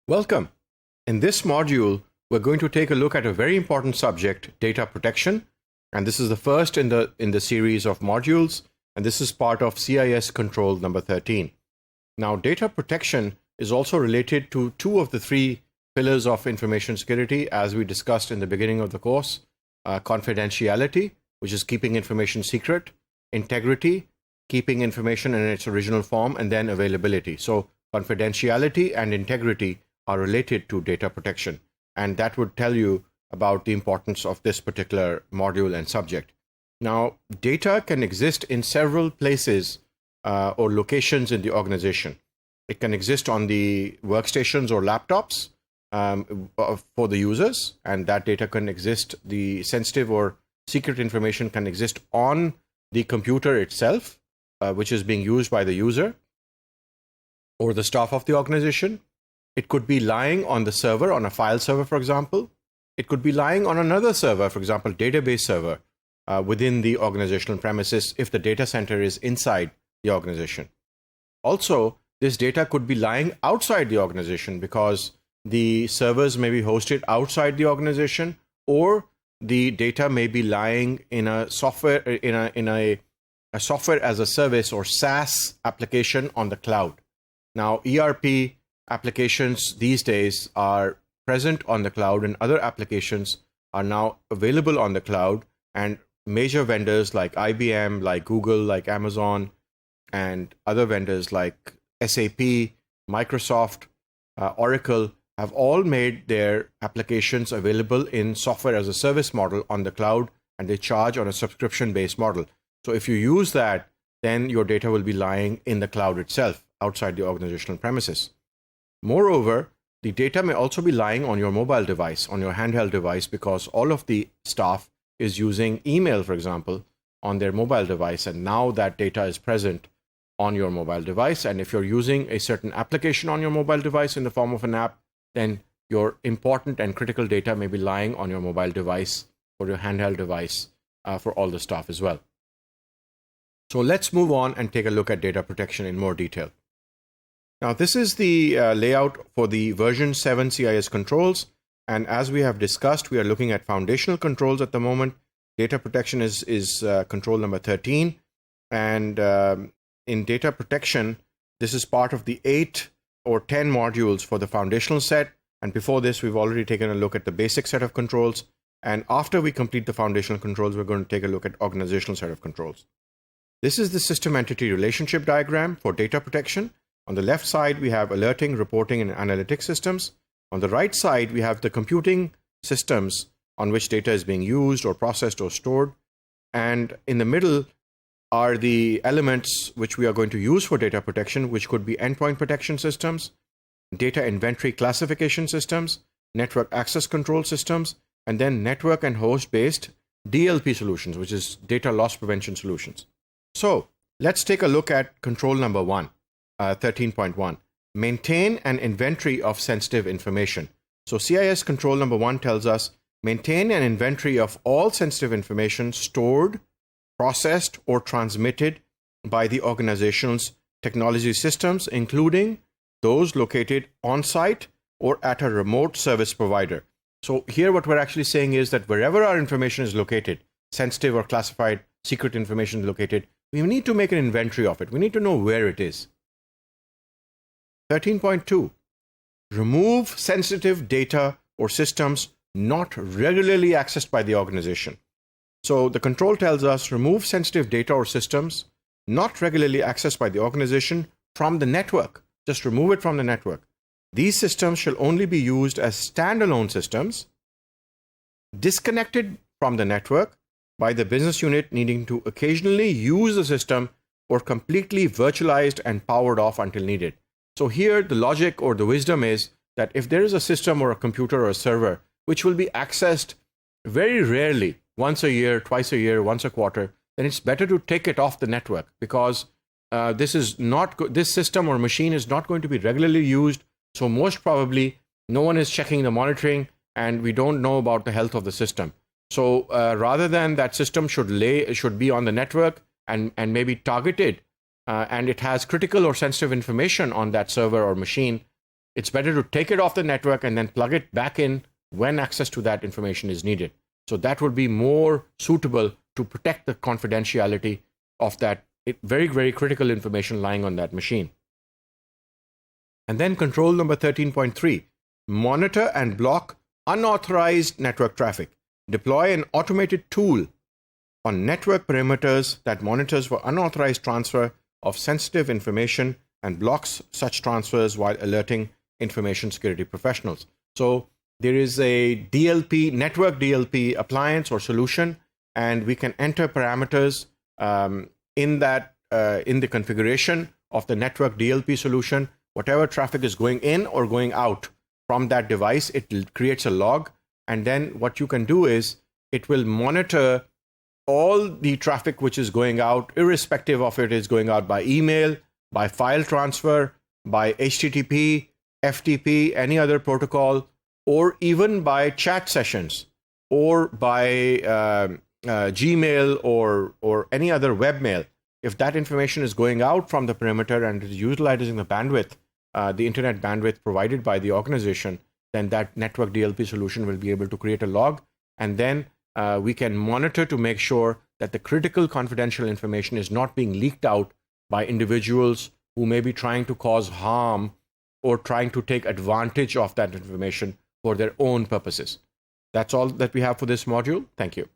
Welcome. In this module, we're going to take a look at a very important subject, data protection. And this is the first in the series of modules. And this is part of CIS control number 13. Now, data protection is also related to two of the three pillars of information security, as we discussed in the beginning of the course: confidentiality, which is keeping information secret; integrity, keeping information in its original form; and then availability. So confidentiality and integrity are related to data protection. And that would tell you about the importance of this particular module and subject. Now, data can exist in several places or locations in the organization. It can exist on the workstations or laptops for the users, and that data can exist, the sensitive or secret information can exist on the computer itself, which is being used by the user or the staff of the organization. It could be lying on the server, on a file server, for example. It could be lying on another server, for example, database server within the organizational premises if the data center is inside the organization. Also, this data could be lying outside the organization because the servers may be hosted outside the organization, or the data may be lying in a software in a software as a service or SaaS application on the cloud. Now, ERP applications these days are present on the cloud, and other applications are now available on the cloud, and major vendors like IBM, like Google, like Amazon, and other vendors like SAP, Microsoft, Oracle have all made their applications available in software as a service model on the cloud, and they charge on a subscription-based model. So if you use that, then your data will be lying in the cloud itself, outside the organizational premises. Moreover, the data may also be lying on your mobile device, on your handheld device, because all of the staff is using email, for example, on their mobile device, and now that data is present on your mobile device. And if you're using a certain application on your mobile device in the form of an app, then your important and critical data may be lying on your mobile device or your handheld device for all the staff as well. So let's move on and take a look at data protection in more detail. Now, this is the layout for the version 7 CIS controls. And as we have discussed, we are looking at foundational controls at the moment. Data protection is control number 13. And in data protection, this is part of the 8 or 10 modules for the foundational set. And before this, we've already taken a look at the basic set of controls. And after we complete the foundational controls, we're going to take a look at organizational set of controls. This is the system entity relationship diagram for data protection. On the left side, we have alerting, reporting, and analytics systems. On the right side, we have the computing systems on which data is being used or processed or stored. And in the middle are the elements which we are going to use for data protection, which could be endpoint protection systems, data inventory classification systems, network access control systems, and then network and host-based DLP solutions, which is data loss prevention solutions. So let's take a look at control number 1. 13.1, maintain an inventory of sensitive information. So CIS control number 1 tells us maintain an inventory of all sensitive information stored, processed, or transmitted by the organization's technology systems, including those located on-site or at a remote service provider. So here what we're actually saying is that wherever our information is located, sensitive or classified secret information is located, we need to make an inventory of it. We need to know where it is. 13.2, remove sensitive data or systems not regularly accessed by the organization. So the control tells us remove sensitive data or systems not regularly accessed by the organization from the network. Just remove it from the network. These systems shall only be used as standalone systems, disconnected from the network by the business unit needing to occasionally use the system, or completely virtualized and powered off until needed. So here the logic or the wisdom is that if there is a system or a computer or a server which will be accessed very rarely, once a year, twice a year, once a quarter, then it's better to take it off the network, because this system or machine is not going to be regularly used. So most probably no one is checking the monitoring, and we don't know about the health of the system. So rather than that system should be on the network and maybe targeted and it has critical or sensitive information on that server or machine, It's better to take it off the network and then plug it back in when access to that information is needed. So that would be more suitable to protect the confidentiality of that very, very critical information lying on that machine. And then control number 13.3, monitor and block unauthorized network traffic. Deploy an automated tool on network perimeters that monitors for unauthorized transfer of sensitive information and blocks such transfers while alerting information security professionals. So there is a DLP, network DLP appliance or solution, and we can enter parameters in the configuration of the network DLP solution. Whatever traffic is going in or going out from that device, it creates a log. And then what you can do is it will monitor all the traffic which is going out, irrespective of it is going out by email, by file transfer, by HTTP, FTP, any other protocol, or even by chat sessions, or by Gmail or any other webmail. If that information is going out from the perimeter and is utilizing the bandwidth, the internet bandwidth provided by the organization, then that network DLP solution will be able to create a log, and then we can monitor to make sure that the critical confidential information is not being leaked out by individuals who may be trying to cause harm or trying to take advantage of that information for their own purposes. That's all that we have for this module. Thank you.